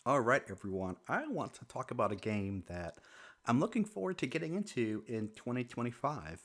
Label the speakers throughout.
Speaker 1: All right, everyone. I want to talk about a game that I'm looking forward to getting into in 2025.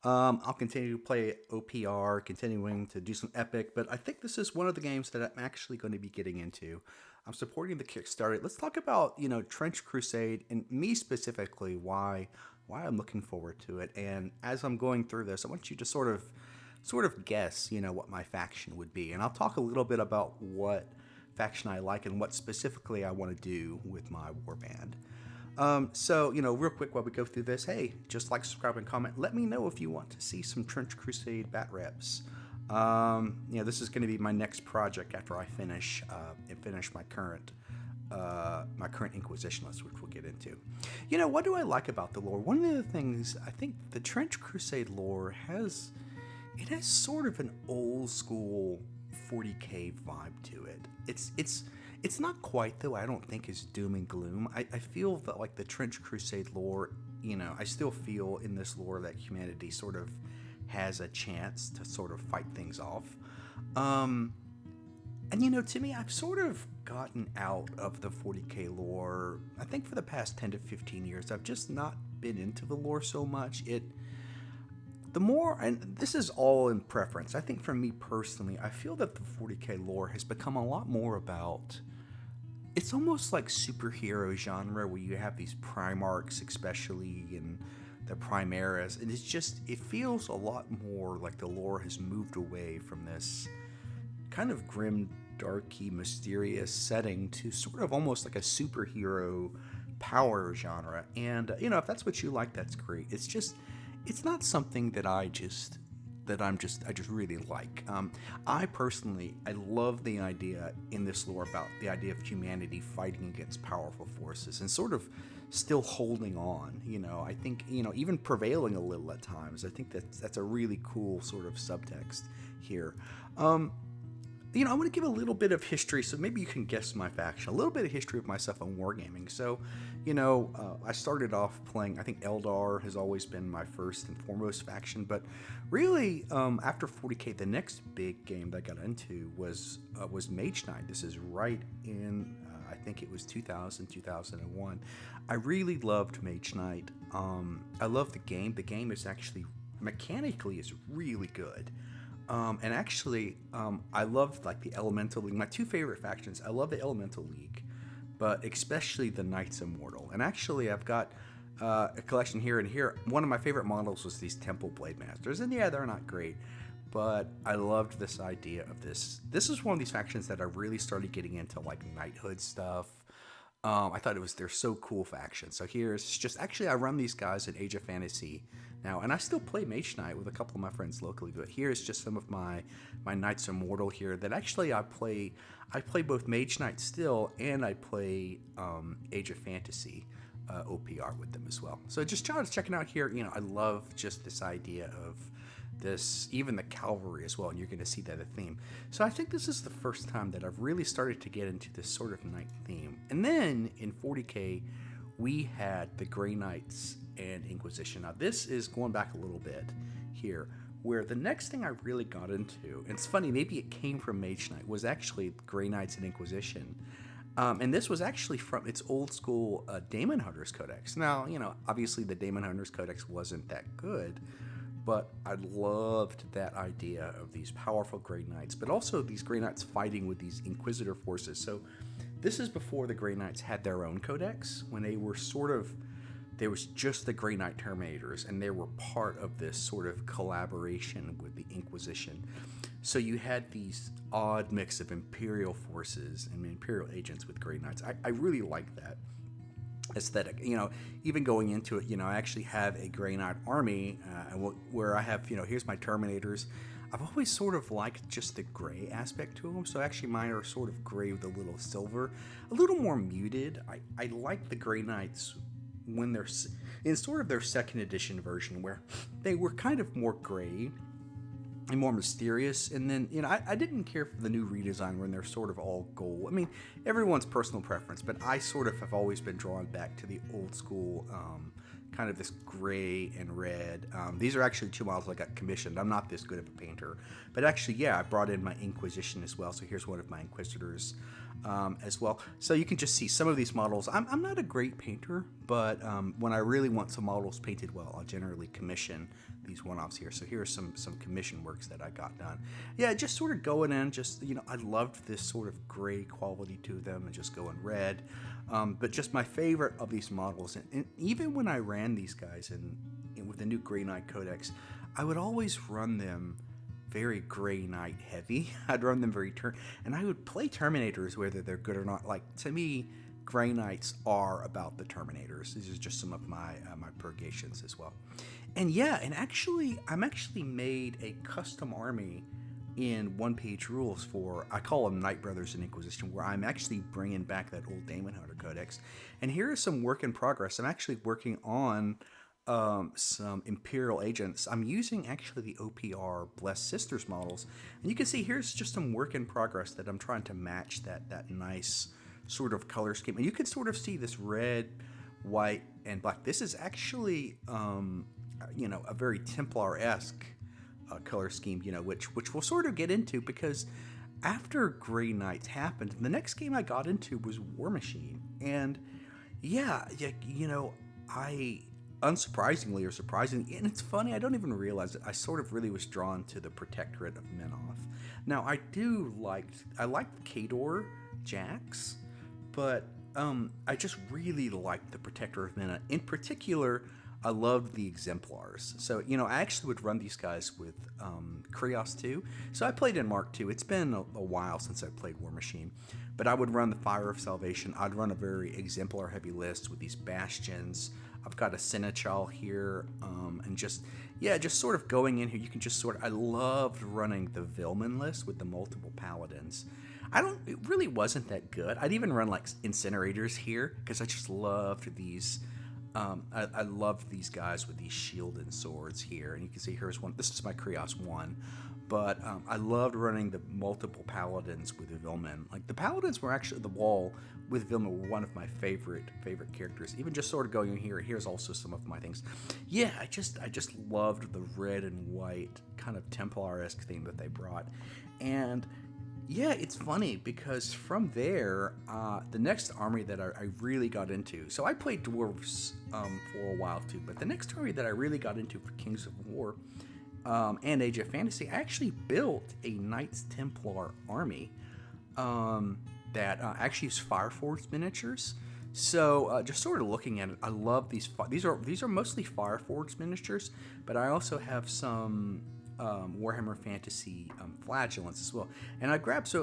Speaker 1: I'll continue to play OPR, continuing to do some Epic, but I think this is one of the games that I'm actually going to be getting into. I'm supporting the Kickstarter. Let's talk about Trench Crusade and me specifically why I'm looking forward to it. And as I'm going through this, I want you to sort of guess what my faction would be, and I'll talk a little bit about what faction I like and what specifically I want to do with my warband. Real quick while we go through this, hey, just like, subscribe, and comment. Let me know if you want to see some Trench Crusade bat reps. This is going to be my next project after I finish my current Inquisition list, which we'll get into. What do I like about the lore? One of the things I think the Trench Crusade lore has sort of an old school 40k vibe to it. It's not quite, though, I don't think, is doom and gloom. I feel that, like, the Trench Crusade lore, I still feel in this lore that humanity sort of has a chance to sort of fight things off. To me, I've sort of gotten out of the 40k lore. I think for the past 10 to 15 years, I've just not been into the lore so much. The more, and this is all in preference, I think for me personally, I feel that the 40k lore has become a lot more about, it's almost like superhero genre where you have these Primarchs, especially in the Primaris, and it feels a lot more like the lore has moved away from this kind of grim, darky, mysterious setting to sort of almost like a superhero power genre. And, if that's what you like, that's great. It's not something that I just really like. I love the idea in this lore about the idea of humanity fighting against powerful forces and sort of still holding on. I think even prevailing a little at times. I think that's a really cool sort of subtext here. I want to give a little bit of history, so maybe you can guess my faction. A little bit of history of myself on Wargaming. So, I started off playing, I think Eldar has always been my first and foremost faction, but really, after 40k, the next big game that I got into was Mage Knight. This is right in, I think it was 2000, 2001. I really loved Mage Knight. I love the game. The game is actually, mechanically, is really good. I love, like, the Elemental League. My two favorite factions, I love the Elemental League, but especially the Knights Immortal. And actually, I've got a collection here and here. One of my favorite models was these Temple Blade Masters. And yeah, they're not great, but I loved this idea of this. This is one of these factions that I really started getting into, like, knighthood stuff. I thought they're so cool factions. So here's just, actually, I run these guys in Age of Fantasy now, and I still play Mage Knight with a couple of my friends locally, but here's just some of my Knights Immortal here that actually I play both Mage Knight still, and I play Age of Fantasy OPR with them as well. So just checking out here, I love just this idea of this, even the cavalry as well, and you're going to see that a theme. So I think this is the first time that I've really started to get into this sort of knight theme. And then in 40k, we had the Grey Knights and Inquisition. Now this is going back a little bit here, where the next thing I really got into, and it's funny, maybe it came from Mage Knight, was actually Grey Knights and Inquisition. And this was actually from its old school Daemon Hunters Codex. Now, obviously the Daemon Hunters Codex wasn't that good, but I loved that idea of these powerful Grey Knights, but also these Grey Knights fighting with these Inquisitor forces. So this is before the Grey Knights had their own codex, when they were there was just the Grey Knight Terminators, and they were part of this sort of collaboration with the Inquisition. So you had these odd mix of Imperial forces and Imperial agents with Grey Knights. I really like that aesthetic. Even going into it, I actually have a Grey Knight army where I have, here's my Terminators. I've always sort of liked just the gray aspect to them, so actually mine are sort of gray with a little silver, a little more muted. I like the Grey Knights when they're in sort of their second edition version, where they were kind of more gray and more mysterious. And then, I didn't care for the new redesign when they're sort of all gold. I mean, everyone's personal preference, but I sort of have always been drawn back to the old school, kind of this gray and red. These are actually two models I got commissioned. I'm not this good of a painter, but actually, yeah, I brought in my Inquisition as well. So here's one of my Inquisitors. as well. So you can just see some of these models. I'm not a great painter, but when I really want some models painted well, I'll generally commission these one-offs here. So here are some commission works that I got done. Yeah, just sort of going in, just, I loved this sort of gray quality to them and just going red. But just my favorite of these models, and even when I ran these guys with the new Grey Knight Codex, I would always run them very Grey Knight heavy. I'd run them and I would play Terminators whether they're good or not. Like, to me, Grey Knights are about the Terminators. These are just some of my purgations as well. And yeah, I'm actually made a custom army in one-page rules for, I call them Knight Brothers and Inquisition, where I'm actually bringing back that old Daemon Hunter Codex. And here is some work in progress. I'm actually working on some Imperial agents. I'm using actually the OPR Blessed Sisters models, and you can see here's just some work in progress that I'm trying to match that nice sort of color scheme. And you can sort of see this red, white, and black. This is actually a very Templar-esque color scheme, which we'll sort of get into, because after Grey Knights happened, the next game I got into was War Machine. And I, unsurprisingly or surprisingly, and it's funny, I don't even realize it, I sort of really was drawn to the Protectorate of Menoth. Now, I like Khador Jax, but I just really liked the Protector of Menoth. In particular, I loved the Exemplars. So, I actually would run these guys with Krios 2. So I played in Mark 2. It's been a while since I played War Machine. But I would run the Fire of Salvation. I'd run a very Exemplar heavy list with these Bastions. I've got a Seneschal here. And just sort of going in here, you can just I loved running the Vilman list with the multiple Paladins. It really wasn't that good. I'd even run like Incinerators here because I just loved these. I loved these guys with these shield and swords here, and you can see here's one. This is my Krios 1, but I loved running the multiple Paladins with the Vilman. Like, the Paladins were actually, the wall with Vilman were one of my favorite characters. Even just sort of going in here, here's also some of my things. Yeah, I just loved the red and white kind of Templar-esque theme that they brought. And yeah, it's funny because from there, the next army that I really got into, so I played Dwarves for a while too, but the next army that I really got into for Kings of War and Age of Fantasy, I actually built a Knights Templar army that actually is Fireforged miniatures. So just sort of looking at it, I love these. These are mostly Fireforged miniatures, but I also have some Warhammer Fantasy flagellants as well. And I grabbed,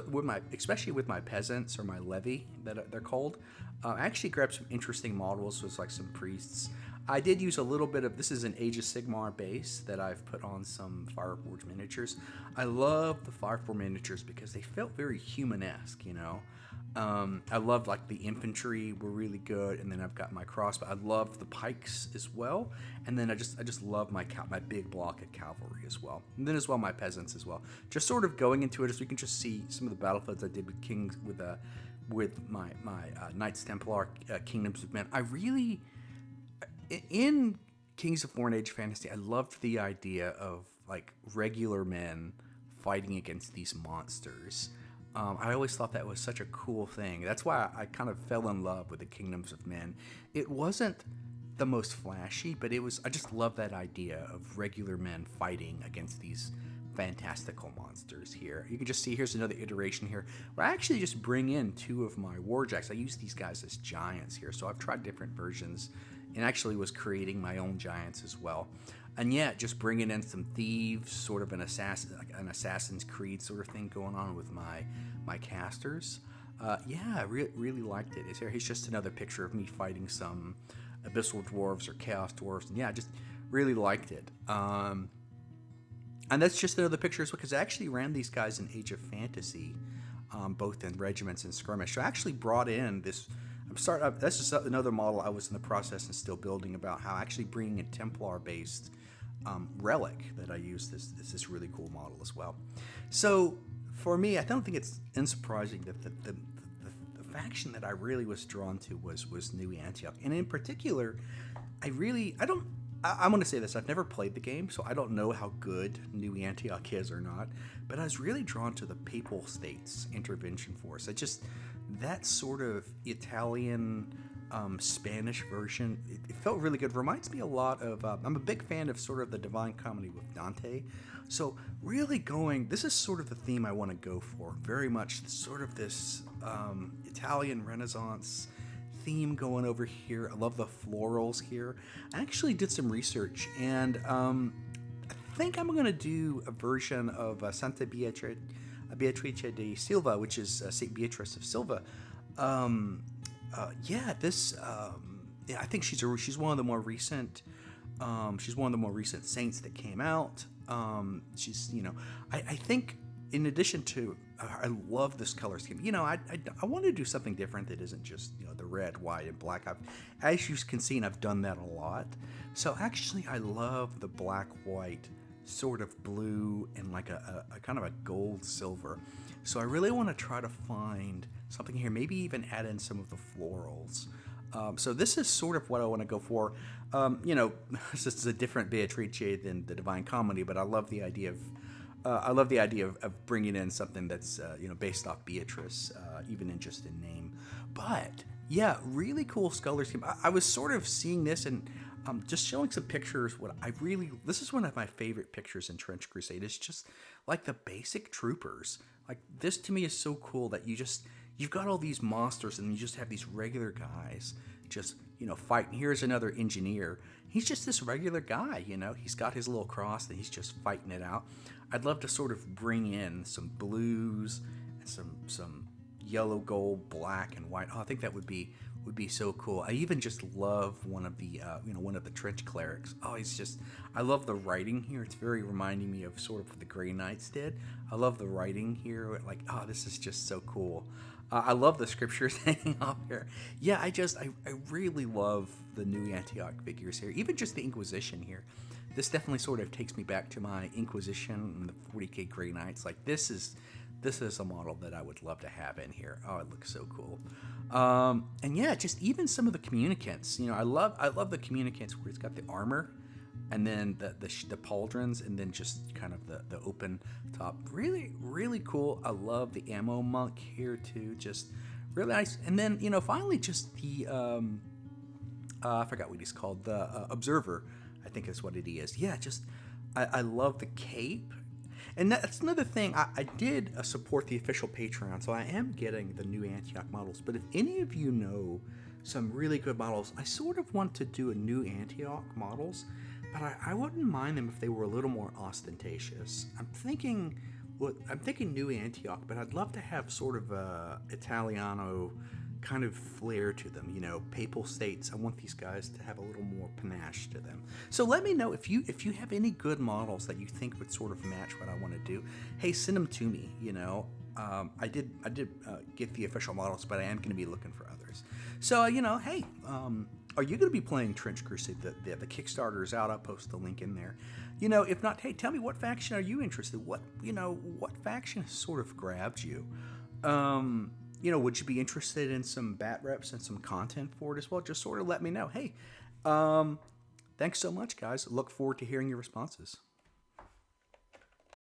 Speaker 1: especially with my peasants or my levy that they're called, I actually grabbed some interesting models with like some priests. I did use a little bit of, this is an Age of Sigmar base that I've put on some Fireforged miniatures. I love the Fireforged miniatures because they felt very human-esque, I loved like the infantry were really good, and then I've got my crossbow. I loved the pikes as well, and then I just love my big block of cavalry as well, and then as well my peasants as well. Just sort of going into it, as we can just see some of the battlefields I did with kings with my Knights Templar Kingdoms of Men. I really, in Kings of War and Age of Fantasy, I loved the idea of like regular men fighting against these monsters. I always thought that was such a cool thing. That's why I kind of fell in love with the Kingdoms of Men. It wasn't the most flashy, but I just love that idea of regular men fighting against these fantastical monsters here. You can just see here's another iteration here where I actually just bring in two of my warjacks. I use these guys as giants here, so I've tried different versions and actually was creating my own giants as well. And yeah, just bringing in some thieves, sort of an Assassin's Creed sort of thing going on with my casters. I really liked it. Here's just another picture of me fighting some Abyssal Dwarves or Chaos Dwarves. And yeah, I just really liked it. And that's just another picture as well, because I actually ran these guys in Age of Fantasy, both in regiments and skirmish. So I actually brought in this. That's just another model I was in the process and still building, about how actually bringing a Templar-based relic that I use this really cool model as well. So for me, I don't think it's unsurprising that the faction that I really was drawn to was New Antioch, and in particular, I'm going to say this: I've never played the game, so I don't know how good New Antioch is or not. But I was really drawn to the Papal States Intervention Force. that sort of Italian Spanish version, it felt really good. Reminds me a lot of, I'm a big fan of sort of the Divine Comedy with Dante. So really this is sort of the theme I want to go for. Very much sort of this Italian Renaissance theme going over here. I love the florals here. I actually did some research, and I think I'm going to do a version of Santa Beatrice de Silva, which is Saint Beatrice of Silva. I think she's one of the more recent. She's one of the more recent saints that came out. She's, I think in addition to, I love this color scheme. I want to do something different that isn't just, the red, white, and black. As you can see, and I've done that a lot. So actually, I love the black, white, sort of blue, and like a kind of a gold silver. So I really want to try to find something here, maybe even add in some of the florals. So this is sort of what I want to go for. This is a different Beatrice than the Divine Comedy, but I love the idea of bringing in something that's based off Beatrice, even in just in name. But yeah, really cool color scheme. I was sort of seeing this and just showing some pictures. This is one of my favorite pictures in Trench Crusade. It's just like the basic troopers. Like, this to me is so cool that you've got all these monsters and you just have these regular guys just, fighting. Here's another engineer. He's just this regular guy, he's got his little cross and he's just fighting it out. I'd love to sort of bring in some blues and some yellow, gold, black, and white. Oh, I think that would be so cool. I even just love one of the trench clerics. Oh, I love the writing here. It's very reminding me of sort of what the Grey Knights did. I love the writing here. Like, oh, this is just so cool. I love the scriptures hanging off here. Yeah, I really love the new Antioch figures here. Even just the Inquisition here. This definitely sort of takes me back to my Inquisition and the 40k Grey Knights. Like, this is a model that I would love to have in here. Oh, it looks so cool. And yeah, just even some of the communicants. I love the communicants where it's got the armor, and then the pauldrons, and then just kind of the open top. Really, really cool. I love the ammo monk here too. Just really nice. And then finally, just the I forgot what he's called. The observer, I think is what it is. Yeah, just I love the cape. And that's another thing. I did support the official Patreon, so I am getting the new Antioch models. But if any of you know some really good models, I sort of want to do a new Antioch models, but I wouldn't mind them if they were a little more ostentatious. I'm thinking new Antioch, but I'd love to have sort of a Italiano kind of flair to them, papal states. I want these guys to have a little more panache to them. So let me know if you have any good models that you think would sort of match what I want to do. Hey, send them to me. I did get the official models, but I am going to be looking for others. So hey, are you going to be playing Trench Crusade? The Kickstarter is out. I'll post the link in there. If not, hey, tell me, what faction are you interested? What faction has sort of grabbed you? Would you be interested in some bat reps and some content for it as well? Just sort of let me know. Hey, thanks so much, guys. Look forward to hearing your responses.